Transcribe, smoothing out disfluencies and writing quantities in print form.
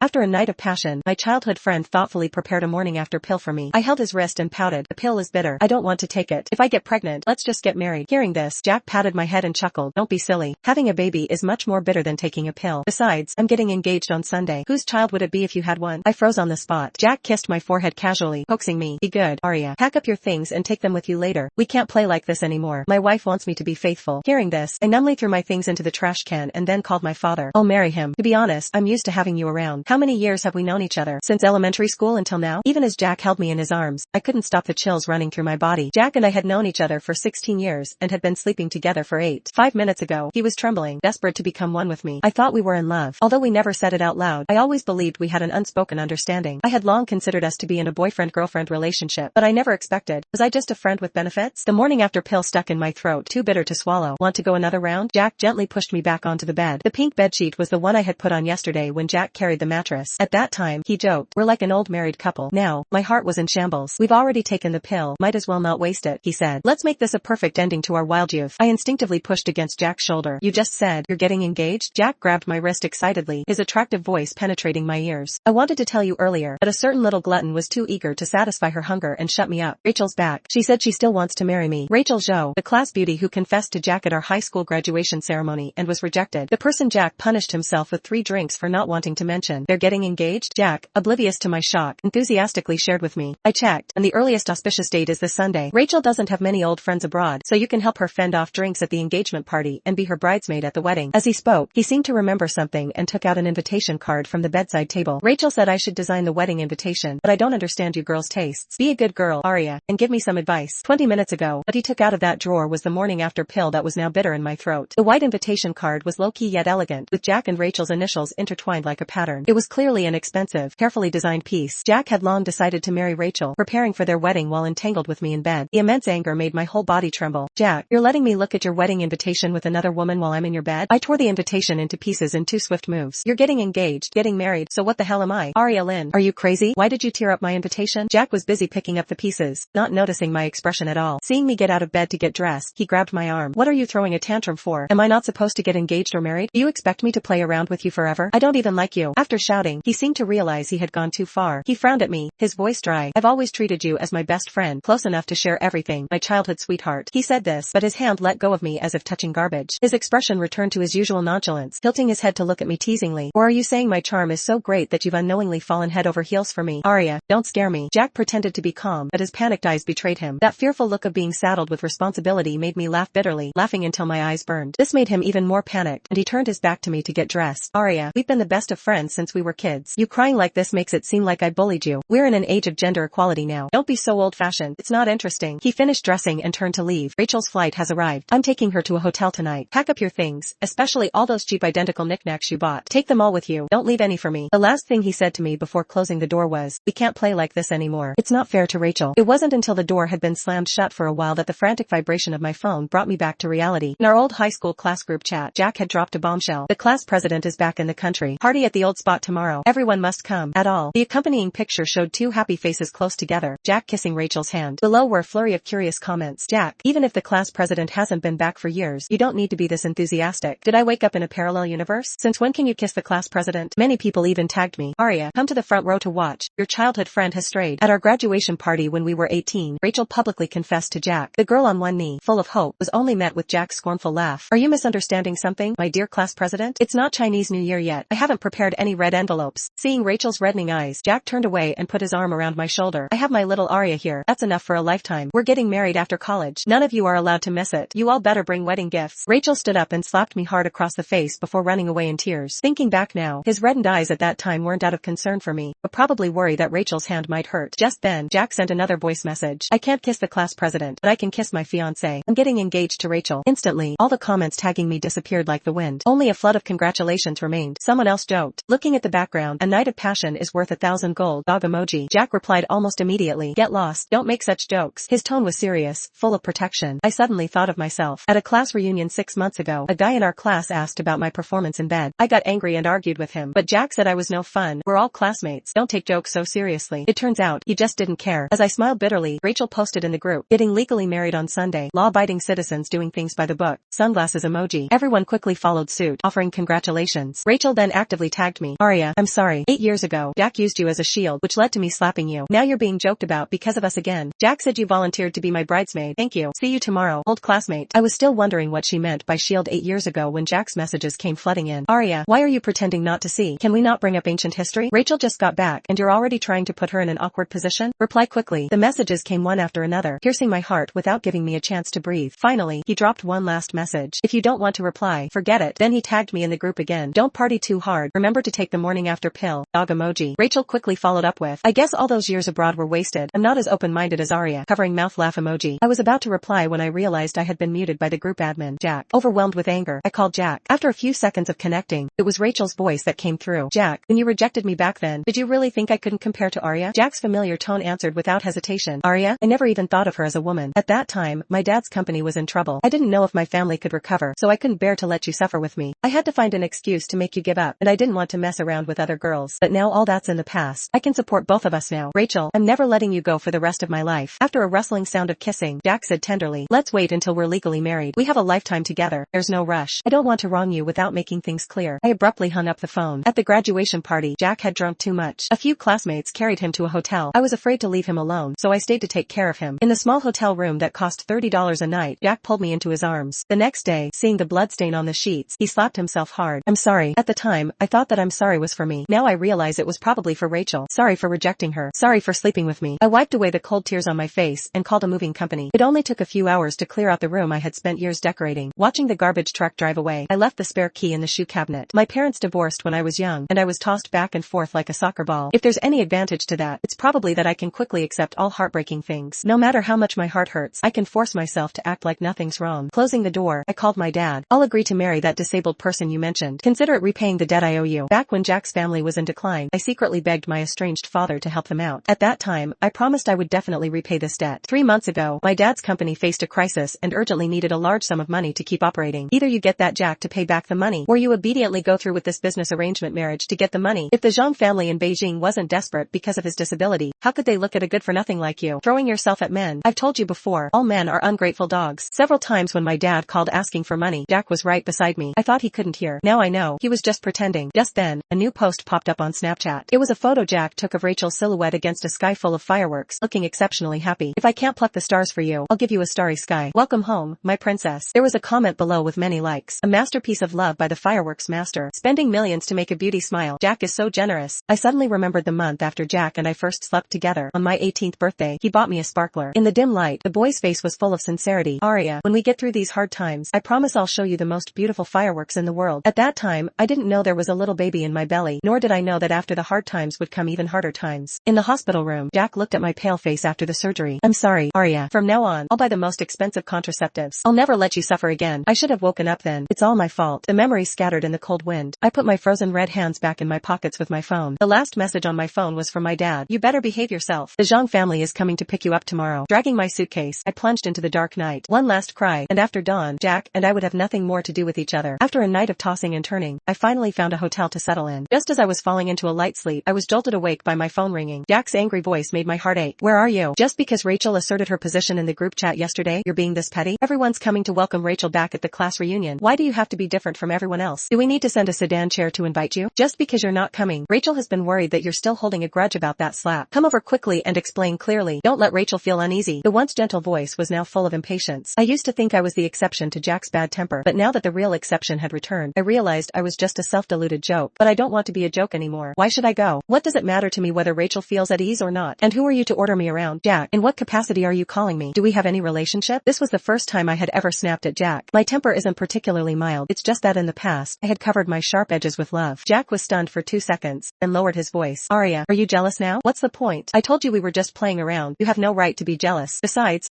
After a night of passion, my childhood friend thoughtfully prepared a morning after pill for me. I held his wrist and pouted. The pill is bitter. I don't want to take it. If I get pregnant, let's just get married. Hearing this, Jack patted my head and chuckled. Don't be silly. Having a baby is much more bitter than taking a pill. Besides, I'm getting engaged on Sunday. Whose child would it be if you had one? I froze on the spot. Jack kissed my forehead casually, coaxing me. Be good, Aria. Pack up your things and take them with you later. We can't play like this anymore. My wife wants me to be faithful. Hearing this, I numbly threw my things into the trash can and then called my father. I'll marry him. To be honest, I'm used to having you around. How many years have we known each other? Since elementary school until now? Even as Jack held me in his arms, I couldn't stop the chills running through my body. Jack and I had known each other for 16 years and had been sleeping together for 8. 5 minutes ago, he was trembling, desperate to become one with me. I thought we were in love. Although we never said it out loud, I always believed we had an unspoken understanding. I had long considered us to be in a boyfriend-girlfriend relationship, but I never expected. Was I just a friend with benefits? The morning after pill stuck in my throat, too bitter to swallow. Want to go another round? Jack gently pushed me back onto the bed. The pink bedsheet was the one I had put on yesterday when Jack carried the mattress. At that time, he joked, we're like an old married couple. Now, my heart was in shambles. We've already taken the pill, might as well not waste it, he said. Let's make this a perfect ending to our wild youth. I instinctively pushed against Jack's shoulder. You just said, you're getting engaged? Jack grabbed my wrist excitedly, his attractive voice penetrating my ears. I wanted to tell you earlier, but a certain little glutton was too eager to satisfy her hunger and shut me up. Rachel's back. She said she still wants to marry me. Rachel Zhou, the class beauty who confessed to Jack at our high school graduation ceremony and was rejected. The person Jack punished himself with 3 drinks for not wanting to mention. They're getting engaged? Jack, oblivious to my shock, enthusiastically shared with me. I checked, and the earliest auspicious date is this Sunday. Rachel doesn't have many old friends abroad, so you can help her fend off drinks at the engagement party and be her bridesmaid at the wedding. As he spoke, he seemed to remember something and took out an invitation card from the bedside table. Rachel said I should design the wedding invitation, but I don't understand you girls' tastes. Be a good girl, Aria, and give me some advice. 20 minutes ago, what he took out of that drawer was the morning after pill that was now bitter in my throat. The white invitation card was low-key yet elegant, with Jack and Rachel's initials intertwined like a pattern. It was clearly an expensive, carefully designed piece. Jack had long decided to marry Rachel, preparing for their wedding while entangled with me in bed. The immense anger made my whole body tremble. Jack, you're letting me look at your wedding invitation with another woman while I'm in your bed? I tore the invitation into pieces in 2 swift moves. You're getting engaged, getting married, so what the hell am I? Aria Lynn, are you crazy? Why did you tear up my invitation? Jack was busy picking up the pieces, not noticing my expression at all. Seeing me get out of bed to get dressed, he grabbed my arm. What are you throwing a tantrum for? Am I not supposed to get engaged or married? Do you expect me to play around with you forever? I don't even like you. After shouting, he seemed to realize he had gone too far. He frowned at me, his voice dry. I've always treated you as my best friend, close enough to share everything, my childhood sweetheart. He said this, but his hand let go of me as if touching garbage. His expression returned to his usual nonchalance, tilting his head to look at me teasingly. Or are you saying my charm is so great that you've unknowingly fallen head over heels for me? Aria, don't scare me. Jack pretended to be calm, but his panicked eyes betrayed him. That fearful look of being saddled with responsibility made me laugh bitterly, laughing until my eyes burned. This made him even more panicked, and he turned his back to me to get dressed. Aria, we've been the best of friends since we were kids. You crying like this makes it seem like I bullied you. We're in an age of gender equality now. Don't be so old-fashioned. It's not interesting. He finished dressing and turned to leave. Rachel's flight has arrived. I'm taking her to a hotel tonight. Pack up your things, especially all those cheap identical knickknacks you bought. Take them all with you. Don't leave any for me. The last thing he said to me before closing the door was, we can't play like this anymore. It's not fair to Rachel. It wasn't until the door had been slammed shut for a while that the frantic vibration of my phone brought me back to reality. In our old high school class group chat, Jack had dropped a bombshell. The class president is back in the country. Party at the old spot tomorrow. Everyone must come. At all. The accompanying picture showed 2 happy faces close together, Jack kissing Rachel's hand. Below were a flurry of curious comments. Jack, even if the class president hasn't been back for years, you don't need to be this enthusiastic. Did I wake up in a parallel universe? Since when can you kiss the class president? Many people even tagged me. Aria, come to the front row to watch. Your childhood friend has strayed. At our graduation party when we were 18, Rachel publicly confessed to Jack. The girl on one knee, full of hope, was only met with Jack's scornful laugh. Are you misunderstanding something, my dear class president? It's not Chinese New Year yet. I haven't prepared any red envelopes. Seeing Rachel's reddening eyes, Jack turned away and put his arm around my shoulder. I have my little Aria here. That's enough for a lifetime. We're getting married after college. None of you are allowed to miss it. You all better bring wedding gifts. Rachel stood up and slapped me hard across the face before running away in tears. Thinking back now, his reddened eyes at that time weren't out of concern for me, but probably worry that Rachel's hand might hurt. Just then, Jack sent another voice message. I can't kiss the class president, but I can kiss my fiancé. I'm getting engaged to Rachel. Instantly, all the comments tagging me disappeared like the wind. Only a flood of congratulations remained. Someone else joked. Looking at the background, a night of passion is worth 1,000 gold. Dog emoji. Jack replied almost immediately. Get lost. Don't make such jokes. His tone was serious, full of protection. I suddenly thought of myself. At a class reunion 6 months ago, a guy in our class asked about my performance in bed. I got angry and argued with him, but Jack said I was no fun. We're all classmates. Don't take jokes so seriously. It turns out, he just didn't care. As I smiled bitterly, Rachel posted in the group, getting legally married on Sunday. Law-abiding citizens doing things by the book. Sunglasses emoji. Everyone quickly followed suit, offering congratulations. Rachel then actively tagged me. Aria, I'm sorry. 8 years ago, Jack used you as a shield, which led to me slapping you. Now you're being joked about because of us again. Jack said you volunteered to be my bridesmaid. Thank you. See you tomorrow, old classmate. I was still wondering what she meant by shield 8 years ago when Jack's messages came flooding in. Aria, why are you pretending not to see? Can we not bring up ancient history? Rachel just got back, and you're already trying to put her in an awkward position? Reply quickly. The messages came one after another, piercing my heart without giving me a chance to breathe. Finally, he dropped one last message. If you don't want to reply, forget it. Then he tagged me in the group again. Don't party too hard. Remember to take the morning after pill. Dog emoji. Rachel quickly followed up with, I guess all those years abroad were wasted. I'm not as open-minded as Aria. Covering mouth laugh emoji. I was about to reply when I realized I had been muted by the group admin. Jack. Overwhelmed with anger, I called Jack. After a few seconds of connecting, it was Rachel's voice that came through. Jack, when you rejected me back then, did you really think I couldn't compare to Aria? Jack's familiar tone answered without hesitation. Aria? I never even thought of her as a woman. At that time, my dad's company was in trouble. I didn't know if my family could recover, so I couldn't bear to let you suffer with me. I had to find an excuse to make you give up, and I didn't want to mess around with other girls. But now all that's in the past. I can support both of us now. Rachel, I'm never letting you go for the rest of my life. After a rustling sound of kissing, Jack said tenderly, let's wait until we're legally married. We have a lifetime together. There's no rush. I don't want to wrong you without making things clear. I abruptly hung up the phone. At the graduation party, Jack had drunk too much. A few classmates carried him to a hotel. I was afraid to leave him alone, so I stayed to take care of him. In the small hotel room that cost $30 a night, Jack pulled me into his arms. The next day, seeing the bloodstain on the sheets, he slapped himself hard. I'm sorry. At the time, I thought that I'm sorry was for me. Now I realize it was probably for Rachel. Sorry for rejecting her. Sorry for sleeping with me. I wiped away the cold tears on my face and called a moving company. It only took a few hours to clear out the room I had spent years decorating. Watching the garbage truck drive away, I left the spare key in the shoe cabinet. My parents divorced when I was young, and I was tossed back and forth like a soccer ball. If there's any advantage to that, it's probably that I can quickly accept all heartbreaking things. No matter how much my heart hurts, I can force myself to act like nothing's wrong. Closing the door, I called my dad. I'll agree to marry that disabled person you mentioned. Consider it repaying the debt I owe you. Back when Jack's family was in decline, I secretly begged my estranged father to help them out. At that time, I promised I would definitely repay this debt. 3 months ago, my dad's company faced a crisis and urgently needed a large sum of money to keep operating. Either you get that Jack to pay back the money, or you obediently go through with this business arrangement marriage to get the money. If the Zhang family in Beijing wasn't desperate because of his disability, how could they look at a good-for-nothing like you? Throwing yourself at men. I've told you before, all men are ungrateful dogs. Several times when my dad called asking for money, Jack was right beside me. I thought he couldn't hear. Now I know. He was just pretending. Just then, a new post popped up on Snapchat. It was a photo Jack took of Rachel's silhouette against a sky full of fireworks, looking exceptionally happy. If I can't pluck the stars for you, I'll give you a starry sky. Welcome home, my princess. There was a comment below with many likes. A masterpiece of love by the fireworks master. Spending millions to make a beauty smile. Jack is so generous. I suddenly remembered the month after Jack and I first slept together. On my 18th birthday, he bought me a sparkler. In the dim light, the boy's face was full of sincerity. Aria, when we get through these hard times, I promise I'll show you the most beautiful fireworks in the world. At that time, I didn't know there was a little baby in my belly, nor did I know that after the hard times would come even harder times. In the hospital room, Jack looked at my pale face after the surgery. I'm sorry, Aria. From now on, I'll buy the most expensive contraceptives. I'll never let you suffer again. I should have woken up then. It's all my fault. The memories scattered in the cold wind. I put my frozen red hands back in my pockets with my phone. The last message on my phone was from my dad. You better behave yourself. The Zhang family is coming to pick you up tomorrow. Dragging my suitcase, I plunged into the dark night. One last cry, and after dawn, Jack and I would have nothing more to do with each other. After a night of tossing and turning, I finally found a hotel to settle in. Just as I was falling into a light sleep, I was jolted awake by my phone ringing. Jack's angry voice made my heart ache. Where are you? Just because Rachel asserted her position in the group chat yesterday, you're being this petty? Everyone's coming to welcome Rachel back at the class reunion. Why do you have to be different from everyone else? Do we need to send a sedan chair to invite you? Just because you're not coming, Rachel has been worried that you're still holding a grudge about that slap. Come over quickly and explain clearly. Don't let Rachel feel uneasy. The once gentle voice was now full of impatience. I used to think I was the exception to Jack's bad temper, but now that the real exception had returned, I realized I was just a self-deluded joke. But I don't want to be a joke anymore. Why should I go? What does it matter to me whether Rachel feels at ease or not? And who are you to order me around? Jack, in what capacity are you calling me? Do we have any relationship? This was the first time I had ever snapped at Jack. My temper isn't particularly mild. It's just that in the past, I had covered my sharp edges with love. Jack was stunned for 2 seconds, then lowered his voice. Aria, are you jealous now? What's the point? I told you we were just playing around. You have no right to be jealous. Besides,